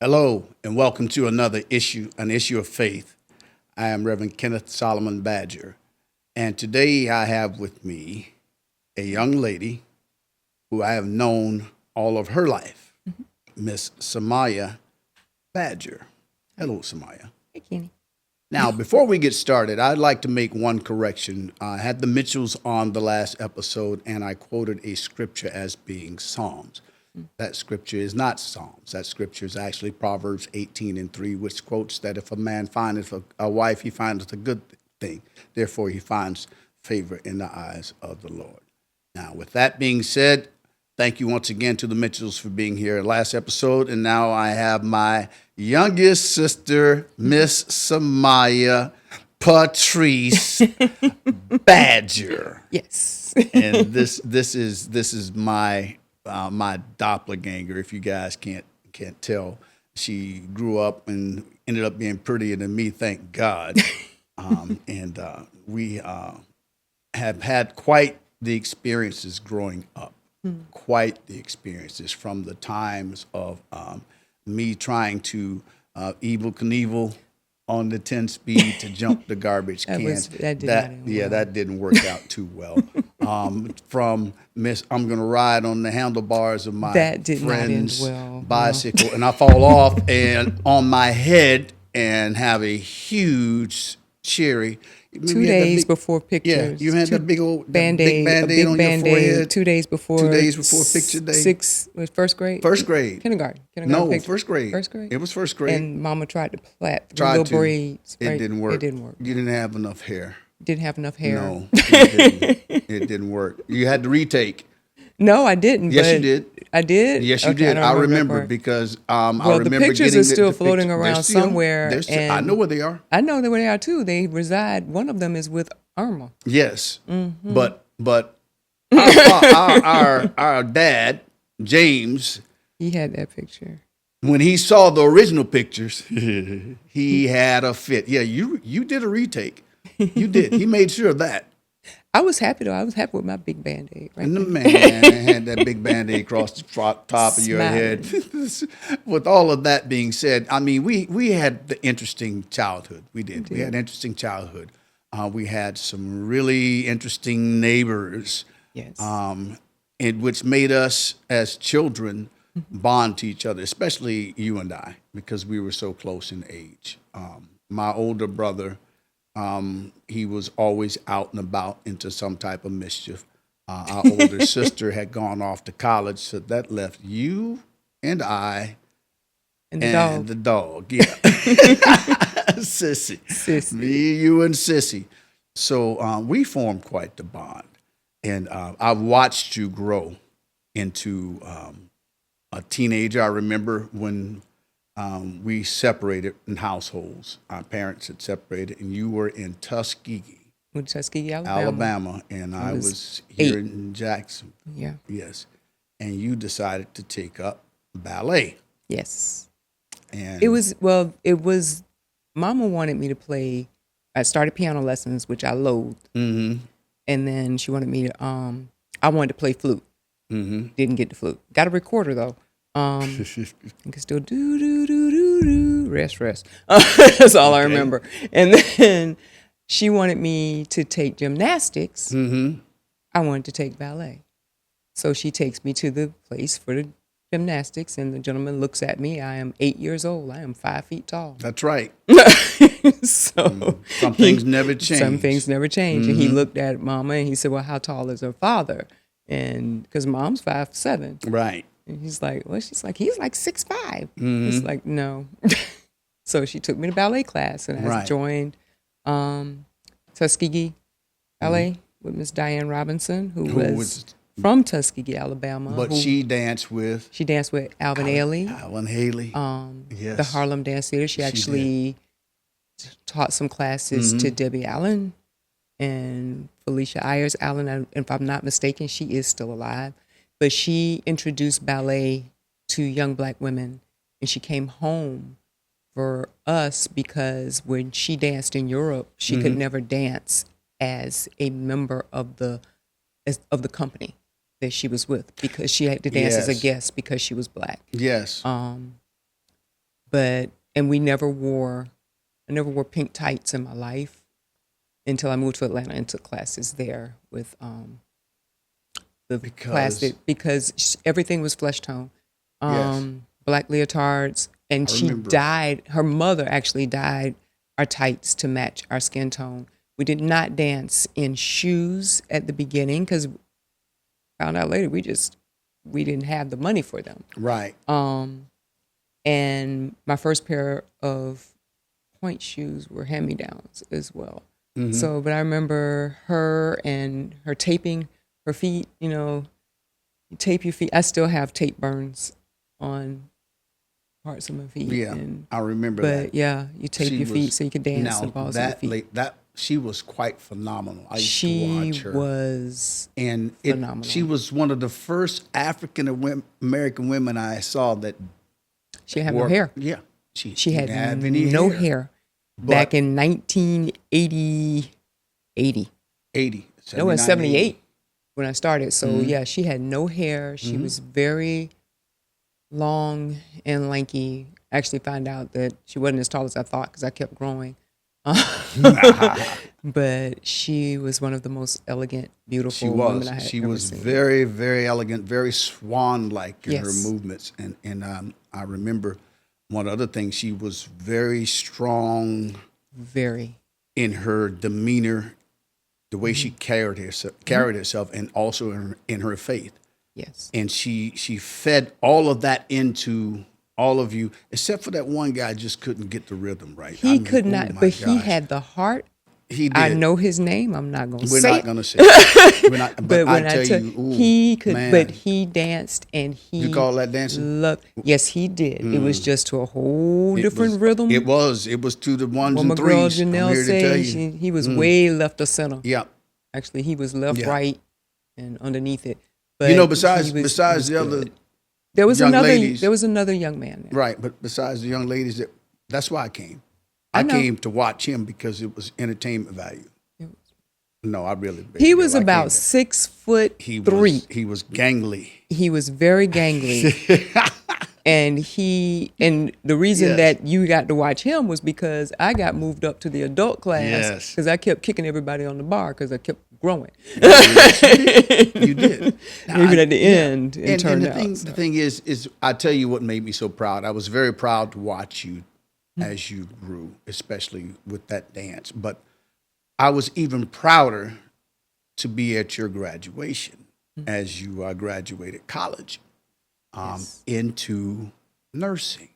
Hello, and welcome to another an issue of faith. I am Reverend Kenneth Soloman Badger, and today I have with me a young lady who I have known all of her life, Miss Semaj Badger. Hello, Semaj. Hey, Kenny. Now, before we get started, I'd like to make one correction. I had the Mitchells on the last episode, and I quoted a scripture as being Psalms. That scripture is not Psalms. That scripture is actually Proverbs 18:3, which quotes that if a man findeth a wife, he findeth a good thing. Therefore, he finds favor in the eyes of the Lord. Now, with that being said, thank you once again to the Mitchells for being here last episode. And now I have my youngest sister, Miss Semaj Patrice Badger. Yes. And this is my doppelganger. If you guys can't tell, she grew up and ended up being prettier than me. Thank God. And we have had quite the experiences growing up. Quite the experiences from the times of me trying to Evel Knievel on the 10 speed to jump the garbage cans. That didn't work out too well. From Miss, I'm going to ride on the handlebars of my friend's bicycle, and I fall off and on my head and have a huge cherry. 2 days before pictures. Yeah, you had that big old Band-Aid, Band-Aid on your forehead. 2 days before. 2 days before picture day. First grade? First grade. Kindergarten. No, picture. first grade. First grade? It was first grade. And Mama tried to plait the little braids. It right? didn't work. It didn't work. You didn't have enough hair. Didn't have enough hair. No, it didn't. It didn't work. You had to retake. No, I didn't. Yes, but you did. I did? Yes, you did. I remember because I remember the pictures getting are still the floating picture. around somewhere. I know where they are. I know where they are too. They reside. One of them is with Irma. Yes, but our dad James, he had that picture. When he saw the original pictures, he had a fit. Yeah, you did a retake. You did. He made sure of that. I was happy though. I was happy with my big Band-Aid. Right and the man had that big Band-Aid across the top of your head. With all of that being said, I mean, we had the interesting childhood. We did. We had interesting childhood. We had some really interesting neighbors. Yes. And which made us as children bond to each other, especially you and I, because we were so close in age. My older brother, he was always out and about into some type of mischief. Our older sister had gone off to college, so that left you and I and the dog. Yeah. Sissy. Me, you, and Sissy. So we formed quite the bond. And I've watched you grow into a teenager. I remember when we separated in households. Our parents had separated, and you were in Tuskegee, Alabama, and I was here in Jackson. Yeah. Yes. And you decided to take up ballet. Yes. And it was Mama wanted me to play. I started piano lessons, which I loathed. Mm-hmm. And then she wanted me to, I wanted to play flute. Mm-hmm. Didn't get the flute. Got a recorder though. I can still do, rest. That's all I remember. And then she wanted me to take gymnastics. Mm-hmm. I wanted to take ballet. So she takes me to the place for the gymnastics, and the gentleman looks at me. I am 8 years old. I am 5 feet tall. That's right. So some things never change. Some things never change. Mm-hmm. And he looked at Mama and he said, "Well, how tall is her father?" And because Mom's 5'7". Right. And he's like, "Well," she's like, "He's like 6'5". Mm-hmm. He's like, "No." So she took me to ballet class, and I joined Tuskegee Ballet with Miss Diane Robinson, who was from Tuskegee, Alabama. But she danced with Alvin Ailey. Alvin Haley. Yes. The Harlem Dance Theater. She actually taught some classes to Debbie Allen and Felicia Ayers Allen. And if I'm not mistaken, she is still alive. But she introduced ballet to young Black women, and she came home for us because when she danced in Europe, she could never dance as a member of the company that she was with, because she had to dance as a guest because she was Black. Yes. and I never wore pink tights in my life until I moved to Atlanta and took classes there with the class because everything was flesh tone, Yes. black leotards, and she remember. dyed. Her mother actually dyed our tights to match our skin tone. We did not dance in shoes at the beginning because found out later we didn't have the money for them. Right. And my first pair of point shoes were hand-me-downs as well. So, but I remember her and her taping her feet, you tape your feet. I still have tape burns on parts of my feet. Yeah, and, I remember that. But yeah, you tape your feet so you can dance the balls of your feet. She was quite phenomenal. I used to watch her. She was phenomenal. She was one of the first African American women I saw that she had no hair. Yeah, she had no hair. Back in 1980, 80. No, in 78 when I started. So yeah, she had no hair. She was very long and lanky. I actually found out that she wasn't as tall as I thought because I kept growing. But she was one of the most elegant, beautiful women I had She ever was seen. very, very elegant, very swan-like in her movements. And I remember one other thing, she was very strong in her demeanor, the way she carried herself, and also in her faith. Yes. And she fed all of that into all of you, except for that one guy just couldn't get the rhythm right. He could not, but he had the heart. He did. I know his name. I'm not going to say it. We're not going to say it. We're not, but when I tell you, he could, man. but he danced and he. You call that dancing? Yes, he did. It was just to a whole different rhythm. It was to the ones and my threes. girl Janelle I'm here to tell you. he was way left of center. Yeah. Actually, he was left, right, and underneath it. But besides the other there was young another ladies, there was another young man there. Right, but besides the young ladies, that's why I came. I came to watch him because it was entertainment value. No, I really. He was about 6'3". He was gangly. He was very gangly, and the reason that you got to watch him was because I got moved up to the adult class because I kept kicking everybody on the bar because I kept growing. You did. Now, even at the end, it turned out. The thing is I tell you what made me so proud. I was very proud to watch you as you grew, especially with that dance. But I was even prouder to be at your graduation as you graduated college into nursing.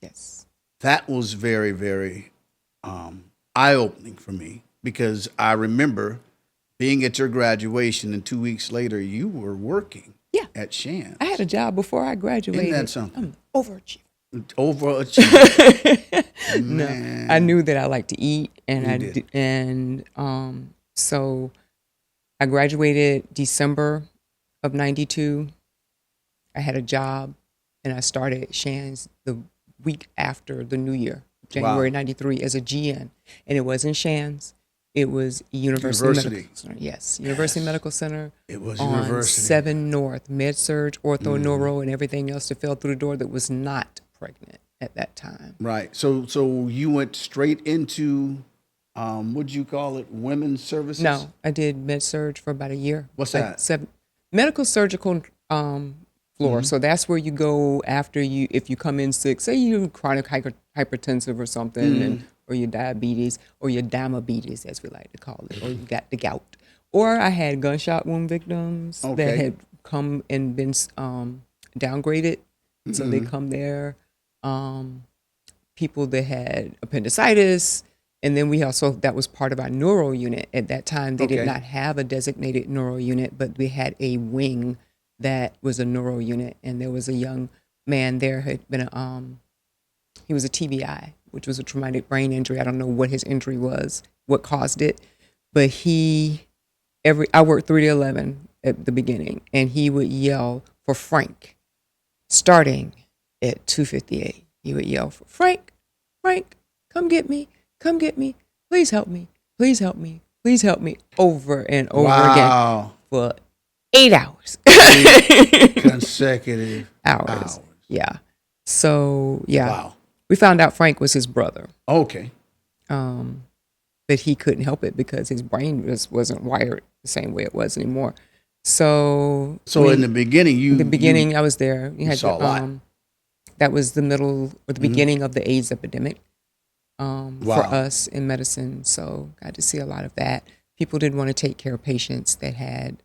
Yes. That was very, very eye-opening for me because I remember being at your graduation and 2 weeks later you were working at Shands. I had a job before I graduated. Isn't that something? I'm overachiever. No, I knew that I liked to eat, and so I graduated December of '92. I had a job, and I started at Shands the week after the New Year, January '93, as a GN, and it wasn't Shands. It was University. Medical Center. Yes, University Medical Center. It was on University. 7 North, med-surg, ortho, neuro, and everything else that fell through the door that was not pregnant at that time. Right. So you went straight into, what'd you call it, women's services? No, I did med-surg for about a year. What's that? Medical surgical floor. So that's where you go after if you come in sick, say you're chronic hypertensive or something, or your diabetes, or your diabetes, as we like to call it, or you got the gout. Or I had gunshot wound victims that had come and been downgraded. So they come there. People that had appendicitis. And then that was part of our neuro unit. At that time, they did not have a designated neuro unit, but we had a wing that was a neuro unit. And there was a young man there who had been he was a TBI, which was a traumatic brain injury. I don't know what his injury was, what caused it. But I worked 3 to 11 at the beginning, and he would yell for Frank, starting at 2:58. He would yell for Frank, come get me, please help me, please help me, please help me, over and over again for 8 hours. Consecutive hours. Yeah. So, yeah. Wow. We found out Frank was his brother, Okay. but he couldn't help it because his brain wasn't wired the same way it was anymore. So In the beginning, I was there. You had saw a lot. That was the middle or the beginning of the AIDS epidemic for Wow. us in medicine. So got to see a lot of that. People didn't want to take care of patients that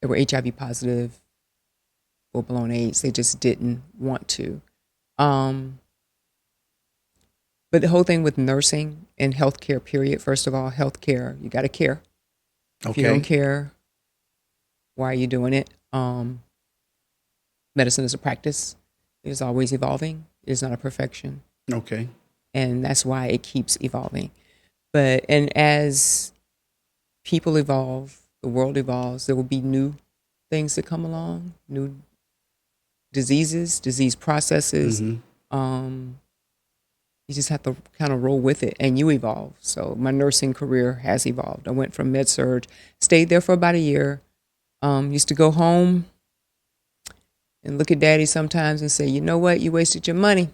were HIV positive, full blown AIDS. They just didn't want to. But the whole thing with nursing and healthcare, period. First of all, healthcare, you got to care. If you don't care, why are you doing it? Medicine is a practice. It is always evolving. It is not a perfection. Okay. And that's why it keeps evolving. And as people evolve, the world evolves, there will be new things that come along, new diseases, disease processes. You just have to kind of roll with it, and you evolve. So my nursing career has evolved. I went from med-surg, stayed there for about a year, used to go home and look at daddy sometimes and say, you know what, you wasted your money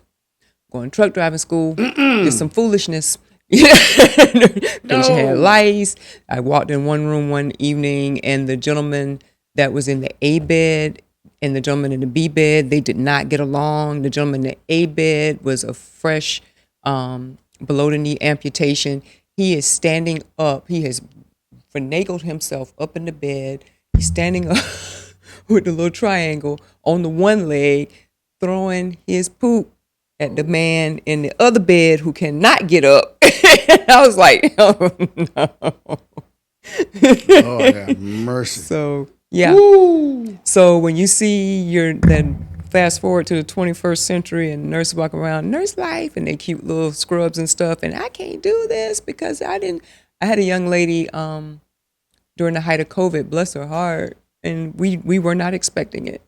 going truck driving school, did some foolishness. Patient had lice. I walked in one room one evening, and the gentleman that was in the A bed and the gentleman in the B bed, they did not get along. The gentleman in the A bed was a fresh below the knee amputation. He is standing up. He has finagled himself up in the bed. He's standing up with the little triangle on the one leg, throwing his poop at the man in the other bed who cannot get up. I was like, oh no. Oh, yeah, mercy. So yeah. Woo. So when you see then fast forward to the 21st century and nurses walking around nurse life and they cute little scrubs and stuff, and I can't do this because I had a young lady during the height of COVID, bless her heart, and we were not expecting it.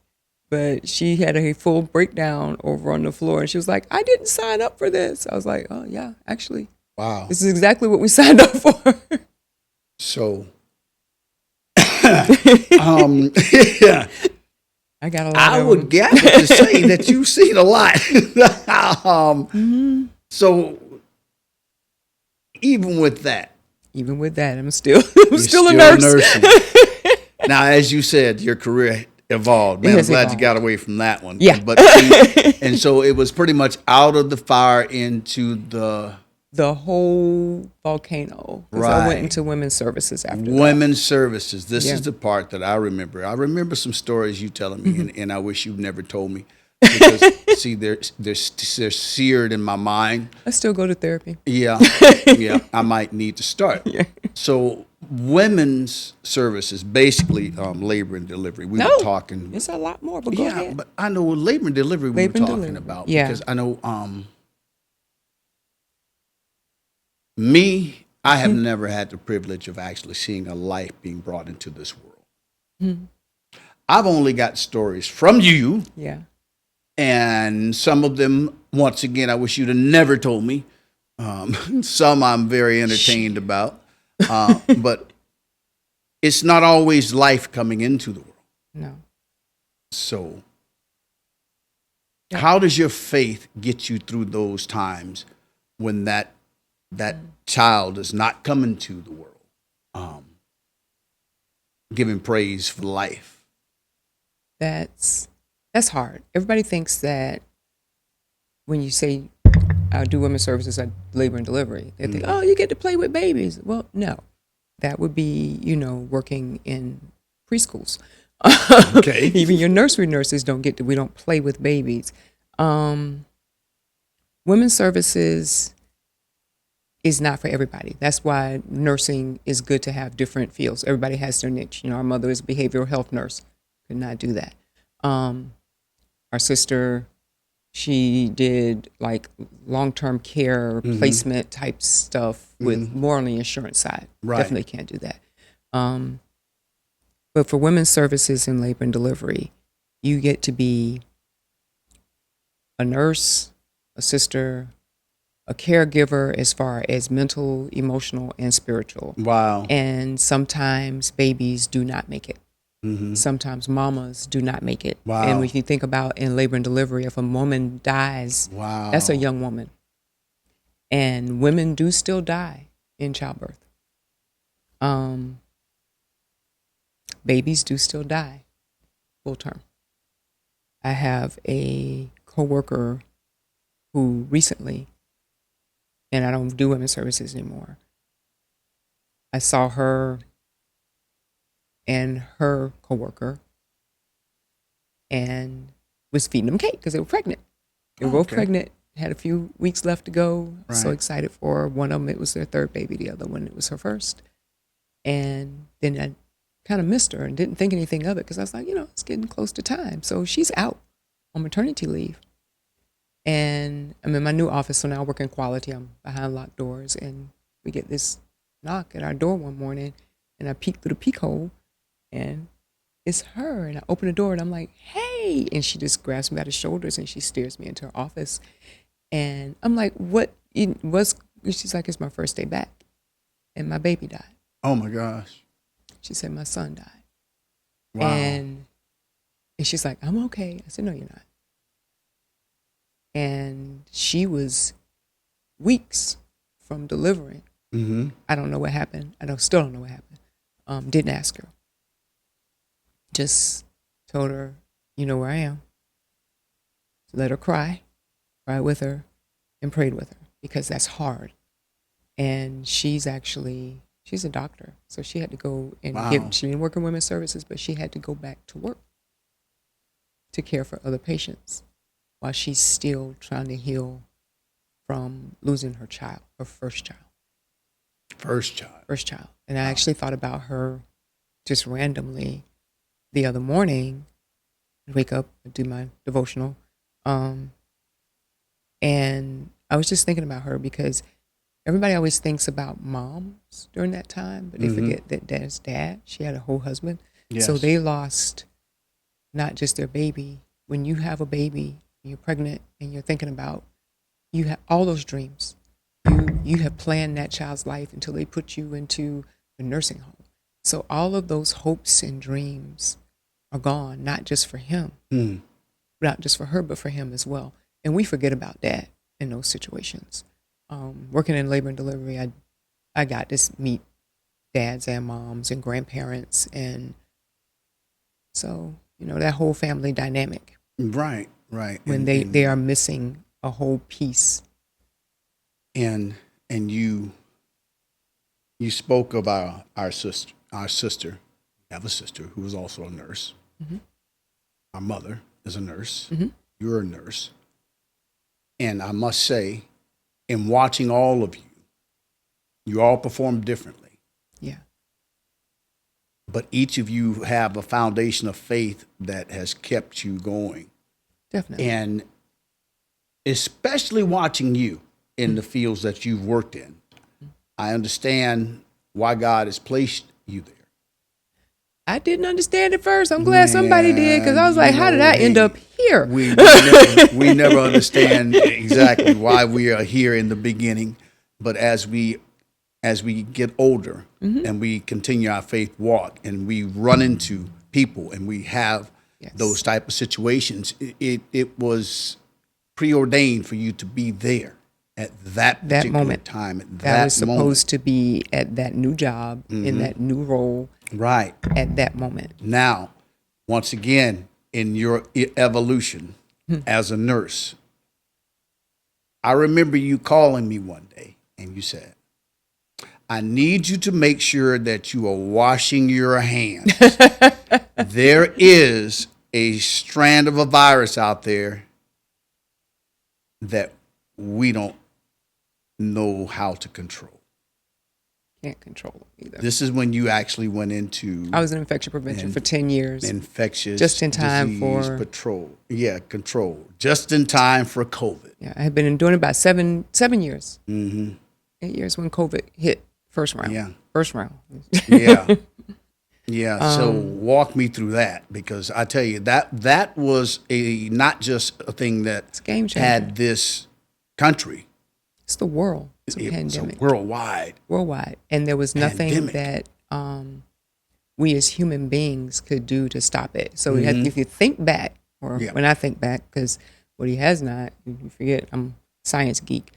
But she had a full breakdown over on the floor, and she was like, I didn't sign up for this. I was like, oh, yeah, actually. Wow. This is exactly what we signed up for. So, yeah. I got a lot I of would them. gather to say that you've seen a lot. So, even with that, I'm still a nurse. nursing. Now, as you said, your career evolved. Man, I'm glad you got away from that one. Yeah. But and so it was pretty much out of the fire into the whole volcano. Right. I went into women's services after that. Women's services. This Yeah. is the part that I remember. I remember some stories you telling me, and I wish you'd never told me. Because, see, they're seared in my mind. I still go to therapy. Yeah, yeah. I might need to start. Yeah. So, women's services, basically labor and delivery. We were talking. It's a lot more, but go ahead. But I know labor and delivery we were talking about. Yeah. Because I know I have never had the privilege of actually seeing a life being brought into this world. I've only got stories from you. Yeah. And some of them, once again, I wish you'd have never told me. Some I'm very entertained about. But it's not always life coming into the world. No. So how does your faith get you through those times when that child is not coming to the world? Giving praise for life. That's hard. Everybody thinks that when you say I do women's services at labor and delivery, they think, oh, you get to play with babies. Well, no. That would be, working in preschools. Okay. Even your nursery nurses we don't play with babies. Women's services is not for everybody. That's why nursing is good to have different fields. Everybody has their niche. Our mother is a behavioral health nurse. Could not do that. Our sister, she did like long-term care placement type stuff with more on the insurance side. Right. Definitely can't do that. But for women's services in labor and delivery, you get to be a nurse, a sister, a caregiver as far as mental, emotional, and spiritual. Wow. And sometimes babies do not make it. Sometimes mamas do not make it. Wow. And when you think about in labor and delivery, if a woman dies, Wow. that's a young woman. And women do still die in childbirth. Babies do still die full term. I have a coworker who recently, and I don't do women's services anymore, I saw her and her coworker and was feeding them cake because they were pregnant. They were both pregnant, had a few weeks left to go. Right. So excited for her. One of them, it was their third baby. The other one, it was her first. And then I kind of missed her and didn't think anything of it because I was like, it's getting close to time. So she's out on maternity leave. And I'm in my new office, so now I work in quality. I'm behind locked doors, and we get this knock at our door one morning, and I peek through the peek hole, and it's her. And I open the door, and I'm like, hey. And she just grabs me by the shoulders, and she steers me into her office. And I'm like, what? She's like, it's my first day back, and my baby died. Oh, my gosh. She said, my son died. Wow. And she's like, I'm okay. I said, no, you're not. And she was weeks from delivering. Mm-hmm. I don't know what happened. Still don't know what happened. Didn't ask her. Just told her, you know where I am. Let her cry with her, and prayed with her because that's hard. And she's a doctor. So she had to go and she didn't work in women's services, but she had to go back to work to care for other patients while she's still trying to heal from losing her child, her first child. First child. And I actually thought about her just randomly the other morning. I'd wake up and do my devotional. And I was just thinking about her because everybody always thinks about moms during that time, but they forget that dad's dad. She had a whole husband. Yes. So they lost not just their baby. When you have a baby, you're pregnant, and you're thinking about, you have all those dreams. You have planned that child's life until they put you into a nursing home. So all of those hopes and dreams are gone, not just for him, not just for her, but for him as well. And we forget about that in those situations. Working in labor and delivery, I got to meet dads and moms and grandparents, and so that whole family dynamic. Right. When they are missing a whole piece. And you spoke of our sister. We have a sister who is also a nurse. Mm-hmm. Our mother is a nurse. Mm-hmm. You're a nurse. And I must say, in watching all of you, you all perform differently. Yeah. But each of you have a foundation of faith that has kept you going. Definitely. And especially watching you in the fields that you've worked in, I understand why God has placed you there. I didn't understand it first. I'm glad somebody did, because I was like, how did I end up here? We never understand exactly why we are here in the beginning, but as we get older and we continue our faith walk and we run into people and we have those type of situations, it was preordained for you to be there at that particular moment. time. That was supposed to be at that new job, in that new role. Right. At that moment. Now, once again, in your evolution as a nurse, I remember you calling me one day and you said, I need you to make sure that you are washing your hands. There is a strand of a virus out there that we don't know how to control. Can't control it either. This is when you actually went into... I was in infection prevention for 10 years. Infectious just in time disease for... control. Just in time for COVID. Yeah, I had been doing it about seven years. 8 years when COVID hit first round. Yeah. First round. Yeah. Yeah. So walk me through that, because I tell you, that was not just a thing that it's a game changer. Had this country. It's the world. It's a pandemic. pandemic. Worldwide. And there was nothing that we as human beings could do to stop it. So Mm-hmm. if you think back, or Yeah. when I think back, because what he has not, you forget, I'm a science geek.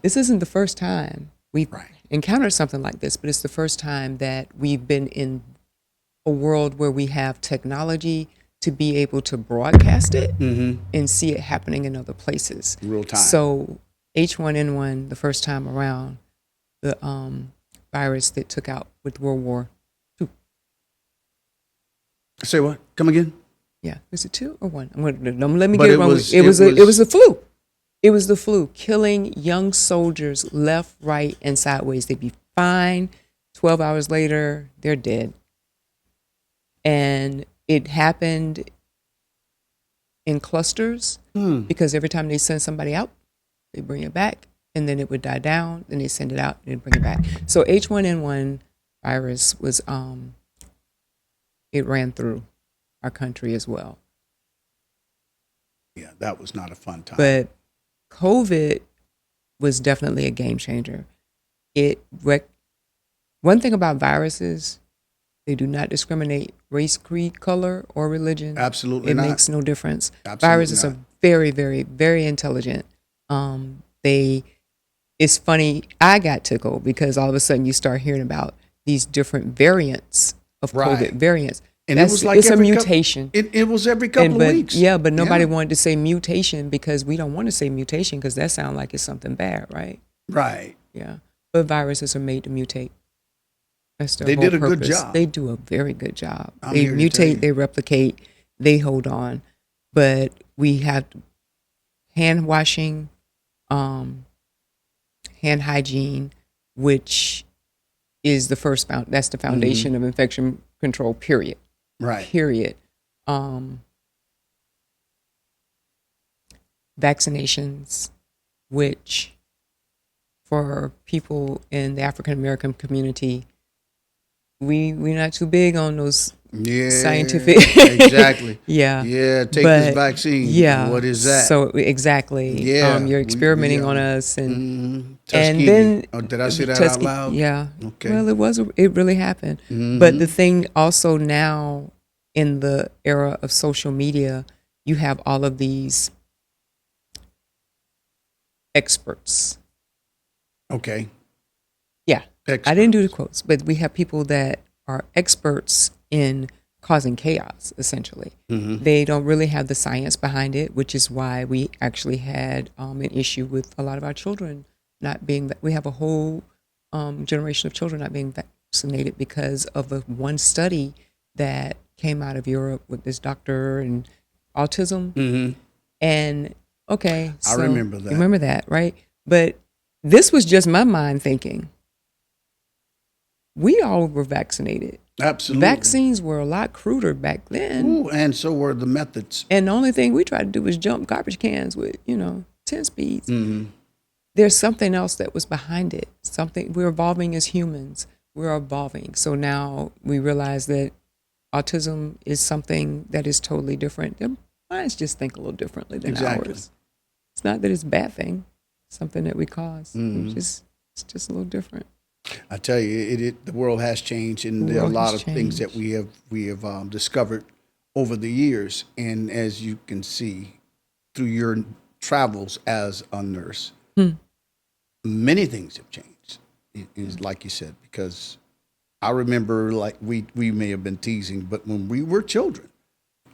This isn't the first time we've Right. encountered something like this, but it's the first time that we've been in a world where we have technology to be able to broadcast it and see it happening in other places. Real time. So H1N1, the first time around, the virus that took out with World War II. Say what? Come again? Yeah, is it 2 or 1? Don't let me But get it it wrong. was- It was it was- the flu. It was the flu, killing young soldiers left, right, and sideways. They'd be fine. 12 hours later, they're dead. And it happened in clusters because every time they send somebody out, they bring it back, and then it would die down, then they send it out, and then bring it back. So H1N1 virus was, it ran through our country as well. Yeah, that was not a fun time. But COVID was definitely a game changer. One thing about viruses, they do not discriminate race, creed, color, or religion. Absolutely it not. makes no difference. Absolutely Viruses not. are very, very, very intelligent. It's funny. I got tickled because all of a sudden you start hearing about these different variants of Right. COVID variants. And it was like it's a every mutation. It was every couple of weeks. Yeah, but nobody Yeah. wanted to say mutation because we don't want to say mutation because that sounds like it's something bad, right? Right. Yeah. But viruses are made to mutate. That's their They whole did a good purpose. job. They do a very good job. I'm They here to tell you. mutate, they replicate, they hold on. But we have hand washing, hand hygiene, which is the first that's the foundation of infection control, period. Right. Period. Vaccinations, which for people in the African American community, we're not too big on those Yeah. scientific. Exactly. Yeah. Yeah. Take But, this vaccine. Yeah. What is that? So exactly. Yeah. You're experimenting We, on us, and Tuskegee. then Did I say that out Tuskegee, loud? Yeah. Okay. Well, it really happened. But the thing also now in the era of social media, you have all of these experts. Okay. Yeah. Experts. I didn't do the quotes, but we have people that are experts in causing chaos, essentially. They don't really have the science behind it, which is why we actually had an issue with a lot of our children not being, we have a whole generation of children not being vaccinated because of a one study that came out of Europe with this doctor and autism. And okay, I remember that. You remember that, right? But this was just my mind thinking. We all were vaccinated. Absolutely. Vaccines were a lot cruder back then. Ooh, and so were the methods. And the only thing we tried to do was jump garbage cans with, 10 speeds. There's something else that was behind it. We're evolving as humans. We're evolving. So now we realize that autism is something that is totally different. Their minds just think a little differently than ours. It's not that it's a bad thing. It's something that we cause. It's just a little different. I tell you, the world has changed, and there are a lot of things that we have discovered over the years. And as you can see through your travels as a nurse, many things have changed. It is like you said, because I remember, like we may have been teasing, but when we were children,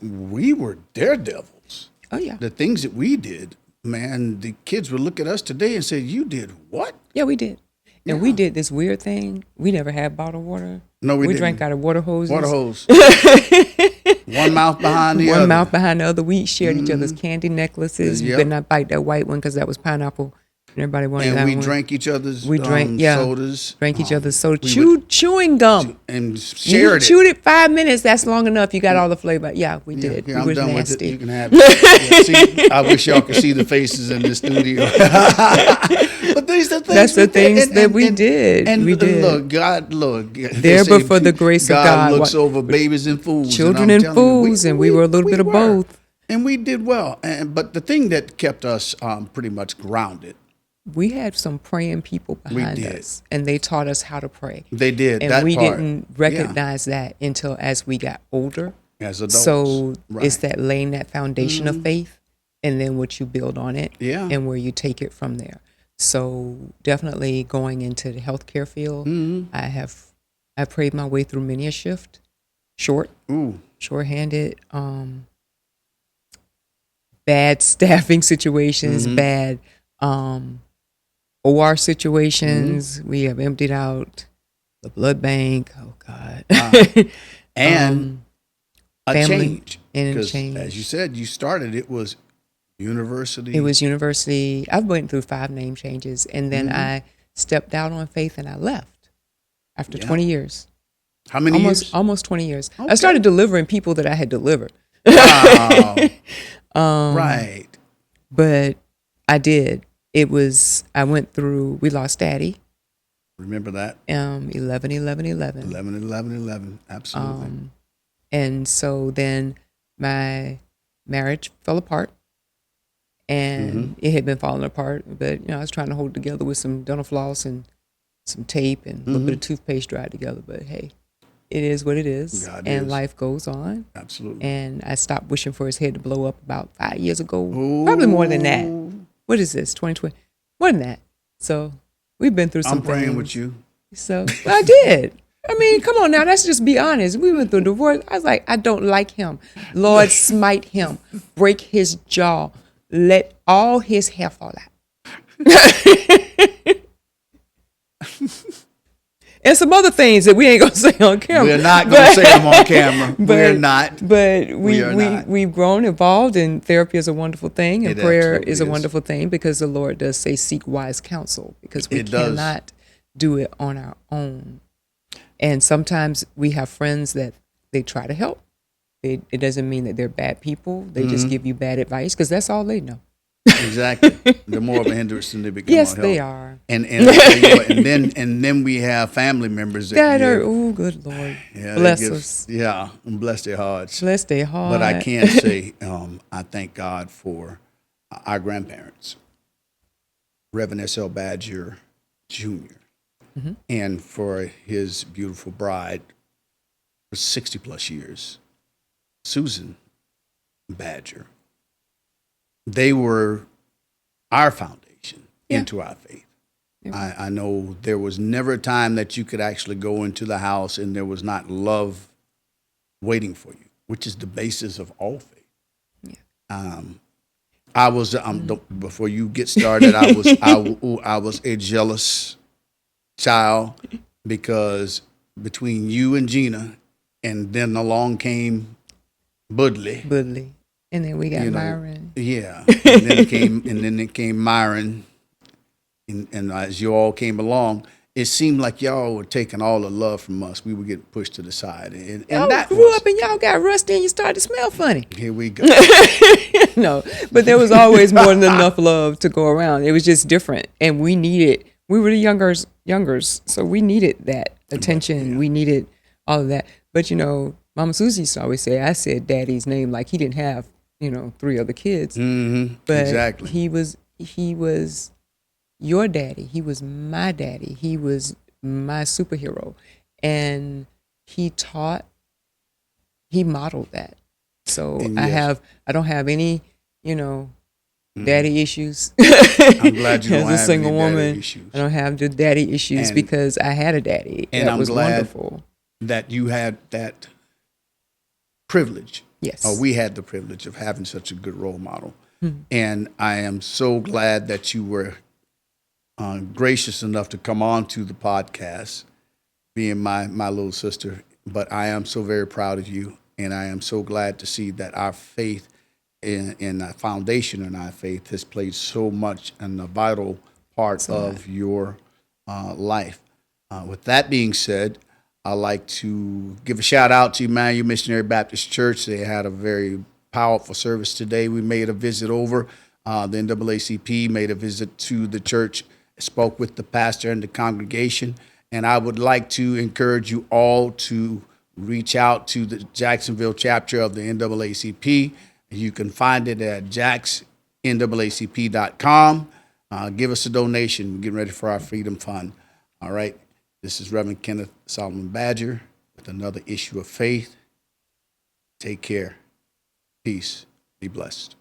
we were daredevils. Oh yeah. The things that we did, man, the kids would look at us today and say, "You did what?" Yeah, we did. And we did this weird thing. We never had bottled water. No, we didn't. Drank out of water hoses. Water hose. One mouth behind the other. One mouth behind the other. We shared each other's candy necklaces. You Yep. could not bite that white one because that was pineapple. And everybody wanted that And we one. drank each other's sodas. Drank each other's soda. we Chewing gum. and You shared it. chewed it 5 minutes. That's long enough. You got all the flavor. Yeah, we did. Yeah, We I'm was done nasty. with it. You can have it. Yeah, see, I wish y'all could see the faces in the studio. But these are the things That's the we did. things that we did. And We did. Look, God, look. they There say but for the grace of God. God looks over babies and fools. Children and and I'm telling you, fools, and we were a little bit of both. And we did well. But the thing that kept us pretty much grounded we had some praying people behind us, and they taught us how to pray. They did, and that we part. didn't recognize that until as we got older. As adults. So Right. it's that laying that foundation of faith, and then what you build on it, Yeah. and where you take it from there. So definitely going into the healthcare field, I prayed my way through many a shift, short-handed, bad staffing situations, bad OR situations. We have emptied out the blood bank. Oh God. And a family change. and a Because change. as you said, you started, it was university. It was university. I went through 5 name changes, and then I stepped out on faith and I left after 20 years. How many years? Almost 20 years. Okay. I started delivering people that I had delivered. Wow. Right. But I did. I went through, we lost Daddy. Remember that? 11/11/11. 11/11/11. Absolutely. And so then my marriage fell apart, and it had been falling apart, but I was trying to hold it together with some dental floss and some tape and a little bit of toothpaste dried together. But hey, it is what it is, God and is. life goes on. Absolutely. And I stopped wishing for his head to blow up about 5 years ago, probably more than that. What is this, 2020? More than that. So we've been through some I'm praying things. with you. So I did. I mean, come on now. Let's just be honest. We went through divorce. I was like, I don't like him. Lord, smite him. Break his jaw. Let all his hair fall out. And some other things that we ain't going to say on camera. We're not going to say them on camera. We're not. But not. we've grown, evolved, and therapy is a wonderful thing, and It prayer absolutely is a is. wonderful thing, because the Lord does say seek wise counsel, because we It does. cannot do it on our own. And sometimes we have friends that they try to help. It doesn't mean that they're bad people. They just give you bad advice, because that's all they know. Exactly. They're more of a hindrance than they become Yes, a help. they are. And I tell you what, and then we have family members That are, give- oh, good Lord. yeah, Bless they give- us. Yeah, and bless their hearts. Bless their heart. But I can say I thank God for our grandparents, Reverend S.L. Badger Jr., and for his beautiful bride for 60 plus years, Susan Badger. They were our foundation into our faith. I know there was never a time that you could actually go into the house and there was not love waiting for you, which is the basis of all faith. Yeah. I was before you get started. I was a jealous child, because between you and Gina, and then along came Budley. And then we got You know, Myron. Yeah, and then it came Myron, and as you all came along, it seemed like y'all were taking all the love from us. We were getting pushed to the side, and Y'all that grew up and y'all got rusty and you started to smell funny. Here we go. No, but there was always more than enough love to go around. It was just different, and we were the youngers, so we needed that attention. We needed all of that. But Mama Susie used to always say, I said Daddy's name like he didn't have 3 other kids. But Exactly. he was your daddy. He was my daddy. He was my superhero, and he modeled that. So And I don't have any daddy issues. I'm glad you don't As a have single any woman, daddy issues. I don't have the daddy issues, And- because I had a daddy. And that I'm was glad wonderful. that you had that privilege. Yes. We had the privilege of having such a good role model. And I am so glad that you were gracious enough to come on to the podcast, being my little sister. But I am so very proud of you, and I am so glad to see that our faith in the foundation in our faith has played so much and a vital part of your life. With that being said, I'd like to give a shout out to Emmanuel Missionary Baptist Church. They had a very powerful service today. We made a visit over. The NAACP made a visit to the church, spoke with the pastor and the congregation. And I would like to encourage you all to reach out to the Jacksonville chapter of the NAACP. You can find it at jacksnaacp.com. Give us a donation. We're getting ready for our Freedom Fund. All right. This is Reverend Kenneth Soloman Badger with another issue of faith. Take care. Peace. Be blessed.